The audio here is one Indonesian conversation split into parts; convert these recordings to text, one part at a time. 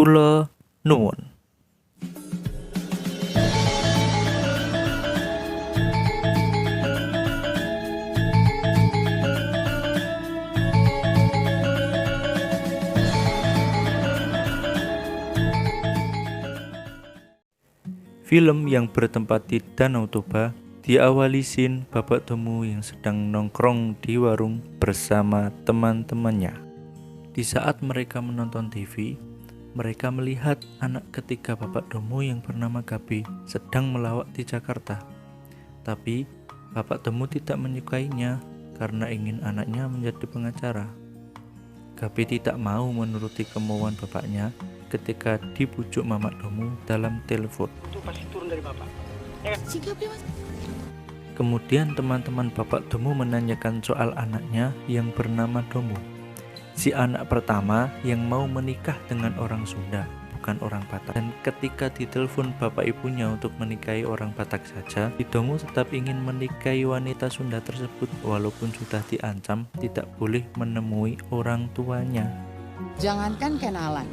Kula nuwun. Film yang bertempat di Danau Toba diawali scene Bapak Tomo yang sedang nongkrong di warung bersama teman-temannya. Di saat mereka menonton TV, mereka melihat anak ketiga Bapak Tomo yang bernama Gabi sedang melawak di Jakarta. Tapi Bapak Tomo tidak menyukainya karena ingin anaknya menjadi pengacara. Gabi tidak mau menuruti kemauan bapaknya ketika dibujuk Mamak Domu dalam telepon. Itu pasti turun dari bapak. Ya kan? Kemudian teman-teman Bapak Domu menanyakan soal anaknya yang bernama Domu. Si anak pertama yang mau menikah dengan orang Sunda, bukan orang Batak. Dan ketika ditelepon bapak ibunya untuk menikahi orang Batak saja, si Domu tetap ingin menikahi wanita Sunda tersebut walaupun sudah diancam tidak boleh menemui orang tuanya. Jangankan kenalan,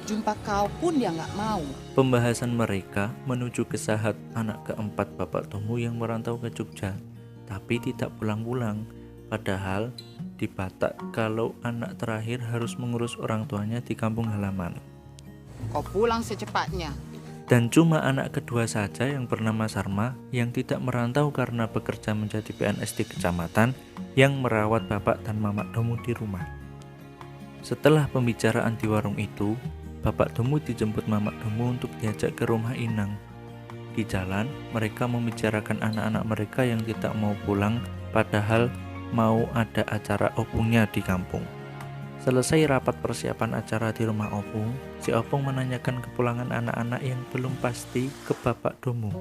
jumpa kau pun dia nggak mau. Pembahasan mereka menuju ke Sahat, anak keempat Bapak Tomo yang merantau ke Jogja, tapi tidak pulang-pulang. Padahal di Batak kalau anak terakhir harus mengurus orang tuanya di kampung halaman. Kau pulang secepatnya. Dan cuma anak kedua saja yang bernama Sarma yang tidak merantau karena bekerja menjadi PNS di kecamatan yang merawat bapak dan mamak Domu di rumah. Setelah pembicaraan di warung itu, Bapak Domu dijemput Mamak Domu untuk diajak ke rumah Inang. Di jalan, mereka membicarakan anak-anak mereka yang tidak mau pulang padahal mau ada acara opungnya di kampung. Selesai rapat persiapan acara di rumah opung, si opung menanyakan kepulangan anak-anak yang belum pasti ke Bapak Domu.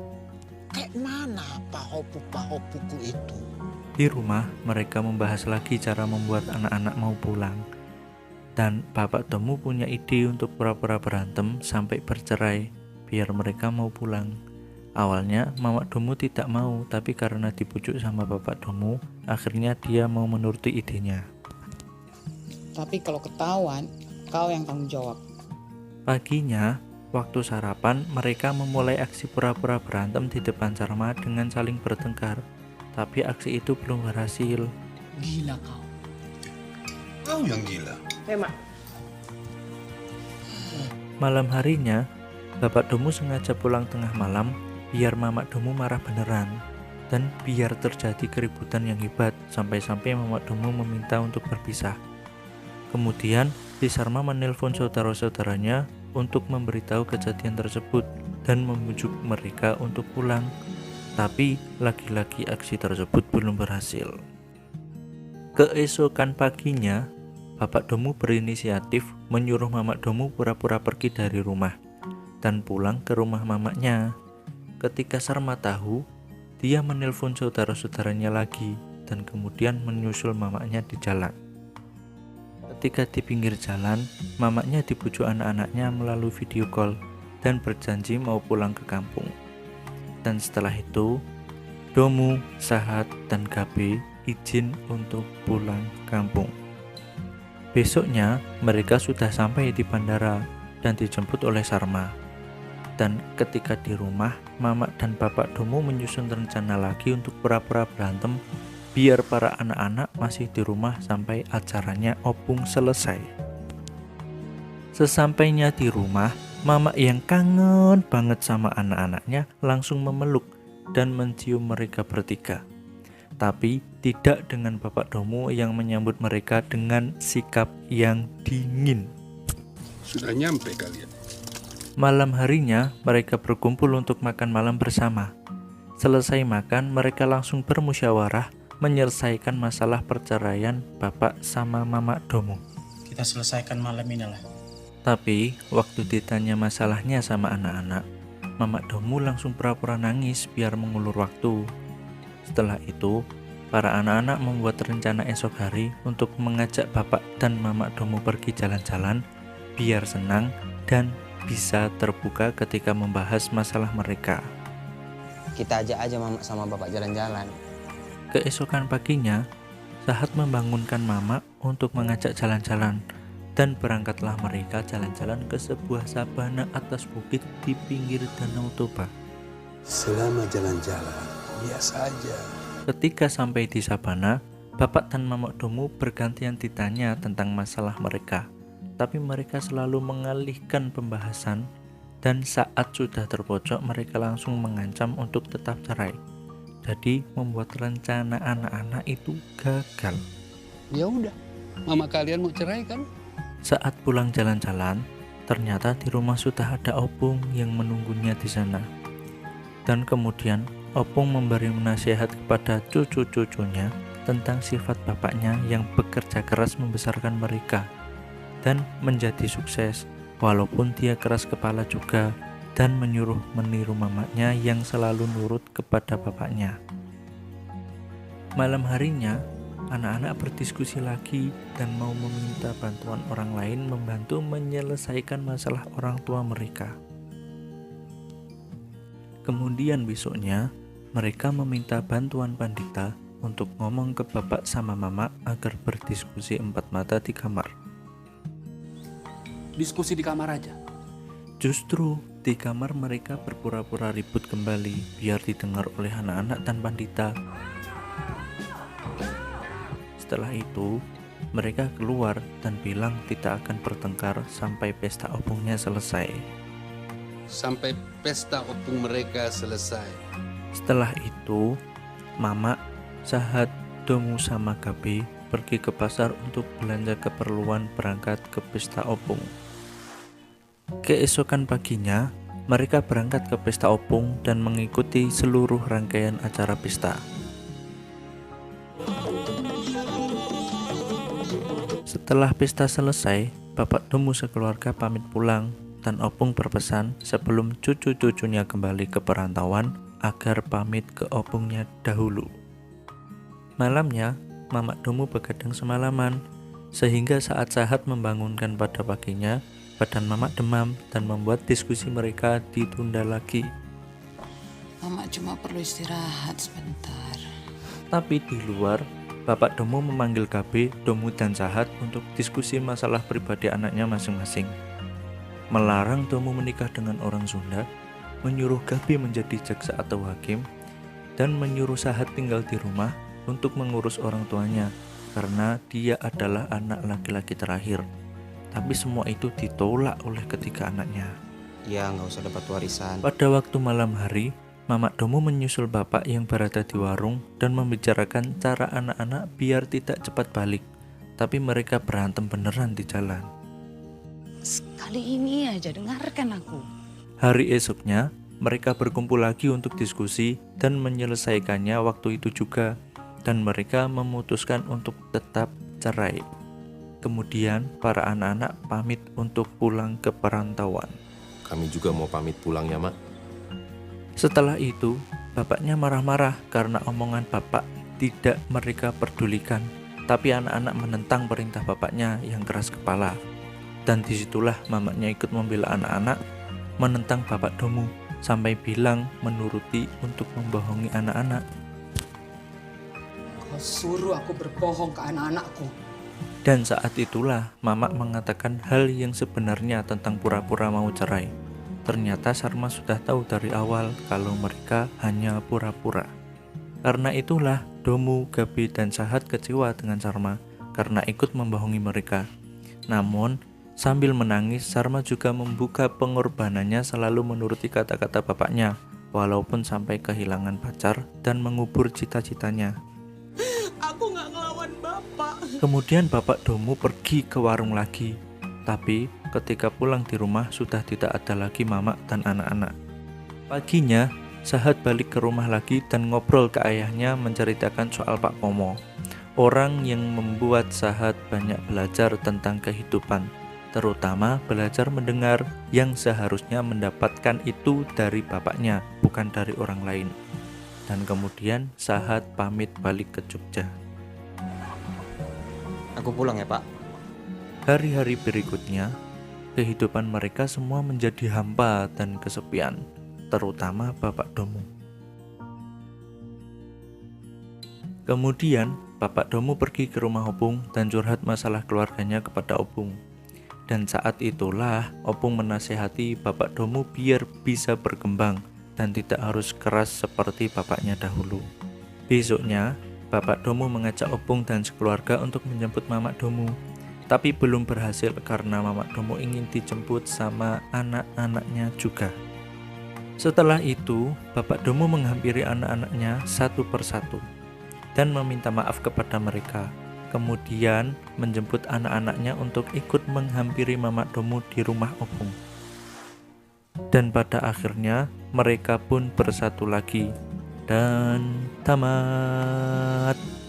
Kayak mana pahopu-pahopuku itu? Di rumah, mereka membahas lagi cara membuat anak-anak mau pulang. Dan Bapak Domu punya ide untuk pura-pura berantem sampai bercerai biar mereka mau pulang. Awalnya Mamak Domu tidak mau, tapi karena dibujuk sama Bapak Domu, akhirnya dia mau menuruti idenya. Tapi kalau ketahuan, kau yang tanggung jawab. Paginya, waktu sarapan, mereka memulai aksi pura-pura berantem di depan Sarma dengan saling bertengkar. Tapi aksi itu belum berhasil. Gila kau. Kau yang gila. Mak. Malam harinya, Bapak Domu sengaja pulang tengah malam biar Mamak Domu marah beneran dan biar terjadi keributan yang hebat sampai-sampai Mamak Domu meminta untuk berpisah. Kemudian, si Sarma menelpon saudara-saudaranya untuk memberitahu kejadian tersebut dan membujuk mereka untuk pulang. Tapi lagi-lagi aksi tersebut belum berhasil. Keesokan paginya, Bapak Domu berinisiatif menyuruh Mamak Domu pura-pura pergi dari rumah dan pulang ke rumah mamaknya. Ketika Sarma tahu, dia menelpon saudara-saudaranya lagi dan kemudian menyusul mamaknya di jalan. Ketika di pinggir jalan, mamaknya dibujuk anak-anaknya melalui video call dan berjanji mau pulang ke kampung. Dan setelah itu, Domu, Sahat, dan Gabi izin untuk pulang kampung. Besoknya, mereka sudah sampai di bandara dan dijemput oleh Sarma. Dan ketika di rumah, Mamak dan Bapak Domu menyusun rencana lagi untuk pura-pura berantem biar para anak-anak masih di rumah sampai acaranya opung selesai. Sesampainya di rumah, Mamak yang kangen banget sama anak-anaknya langsung memeluk dan mencium mereka bertiga. Tapi tidak dengan Bapak Domu yang menyambut mereka dengan sikap yang dingin. Sudah nyampe kalian. Malam harinya mereka berkumpul untuk makan malam bersama. Selesai makan, mereka langsung bermusyawarah menyelesaikan masalah perceraian Bapak sama Mamak Domu. Kita selesaikan malam ini lah. Tapi waktu ditanya masalahnya sama anak-anak, Mamak Domu langsung pura-pura nangis biar mengulur waktu. Setelah itu, para anak-anak membuat rencana esok hari untuk mengajak Bapak dan Mamak Domu pergi jalan-jalan biar senang dan bisa terbuka ketika membahas masalah mereka. Kita ajak aja Mamak sama Bapak jalan-jalan. Keesokan paginya, Sahat membangunkan Mamak untuk mengajak jalan-jalan. Dan berangkatlah mereka jalan-jalan ke sebuah sabana atas bukit di pinggir Danau Toba. Selama jalan-jalan, biasa aja. Ketika sampai di sabana, Bapak dan Mamak Domu bergantian ditanya tentang masalah mereka. Tapi mereka selalu mengalihkan pembahasan, dan saat sudah terpojok mereka langsung mengancam untuk tetap cerai. Jadi membuat rencana anak-anak itu gagal. Ya udah, mama kalian mau cerai kan? Saat pulang jalan-jalan, ternyata di rumah sudah ada Opung yang menunggunya di sana. Dan kemudian Opung memberi nasihat kepada cucu-cucunya tentang sifat bapaknya yang bekerja keras membesarkan mereka dan menjadi sukses, walaupun dia keras kepala juga dan menyuruh meniru mamanya yang selalu nurut kepada bapaknya. Malam harinya, anak-anak berdiskusi lagi dan mau meminta bantuan orang lain membantu menyelesaikan masalah orang tua mereka. Kemudian besoknya, mereka meminta bantuan pandita untuk ngomong ke bapak sama mama agar berdiskusi empat mata di kamar. Diskusi di kamar aja. Justru di kamar mereka berpura-pura ribut kembali biar didengar oleh anak-anak dan pandita. Setelah itu, mereka keluar dan bilang tidak akan bertengkar sampai pesta opungnya selesai. Sampai pesta opung mereka selesai. Setelah itu, Mama, Sahat, Domu sama Gabi pergi ke pasar untuk belanja keperluan berangkat ke pesta opung. Keesokan paginya, mereka berangkat ke pesta opung dan mengikuti seluruh rangkaian acara pesta. Setelah pesta selesai, Bapak Domu sekeluarga pamit pulang dan Opung berpesan sebelum cucu-cucunya kembali ke perantauan agar pamit ke opungnya dahulu. Malamnya, Mamak Domu begadang semalaman, sehingga saat Sahat membangunkan pada paginya, badan Mamak demam dan membuat diskusi mereka ditunda lagi. Mama cuma perlu istirahat sebentar. Tapi di luar, Bapak Domu memanggil Gabi, Domu dan Sahat untuk diskusi masalah pribadi anaknya masing-masing. Melarang Domu menikah dengan orang Sunda, menyuruh Gabi menjadi jaksa atau hakim, dan menyuruh Sahat tinggal di rumah untuk mengurus orang tuanya karena dia adalah anak laki-laki terakhir. Tapi semua itu ditolak oleh ketiga anaknya. Ya nggak usah dapat warisan. Pada waktu malam hari, Mamak Domu menyusul bapak yang berada di warung dan membicarakan cara anak-anak biar tidak cepat balik. Tapi mereka berantem beneran di jalan. Sekali ini aja dengarkan aku. Hari esoknya, mereka berkumpul lagi untuk diskusi dan menyelesaikannya waktu itu juga. Dan mereka memutuskan untuk tetap cerai. Kemudian para anak-anak pamit untuk pulang ke perantauan. Kami juga mau pamit pulang ya, Mak. Setelah itu, bapaknya marah-marah karena omongan bapak tidak mereka pedulikan. Tapi anak-anak menentang perintah bapaknya yang keras kepala. Dan disitulah mamaknya ikut membela anak-anak, menentang Bapak Domu, sampai bilang menuruti untuk membohongi anak-anak. Kau suruh aku berbohong ke anak-anakku. Dan saat itulah Mamak mengatakan hal yang sebenarnya tentang pura-pura mau cerai. Ternyata Sarma sudah tahu dari awal kalau mereka hanya pura-pura. Karena itulah Domu, Gabi, dan Sahat kecewa dengan Sarma karena ikut membohongi mereka. Namun, sambil menangis, Sarma juga membuka pengorbanannya selalu menuruti kata-kata bapaknya, walaupun sampai kehilangan pacar dan mengubur cita-citanya. Aku nggak ngelawan bapak. Kemudian Bapak Domu pergi ke warung lagi, tapi ketika pulang di rumah sudah tidak ada lagi Mamak dan anak-anak. Paginya, Sahat balik ke rumah lagi dan ngobrol ke ayahnya menceritakan soal Pak Pomo, orang yang membuat Sahat banyak belajar tentang kehidupan, terutama belajar mendengar yang seharusnya mendapatkan itu dari bapaknya, bukan dari orang lain. Dan kemudian Sahat pamit balik ke Jogja. Aku pulang ya, Pak. Hari-hari berikutnya, kehidupan mereka semua menjadi hampa dan kesepian, terutama Bapak Domu. Kemudian, Bapak Domu pergi ke rumah Opung dan curhat masalah keluarganya kepada Opung. Dan saat itulah Opung menasehati Bapak Domu biar bisa berkembang dan tidak harus keras seperti bapaknya dahulu. Besoknya, Bapak Domu mengajak Opung dan sekeluarga untuk menjemput Mamak Domu. Tapi belum berhasil karena Mamak Domu ingin dijemput sama anak-anaknya juga. Setelah itu, Bapak Domu menghampiri anak-anaknya satu persatu dan meminta maaf kepada mereka. Kemudian menjemput anak-anaknya untuk ikut menghampiri Mamak Domu di rumah Opung. Dan pada akhirnya mereka pun bersatu lagi dan tamat.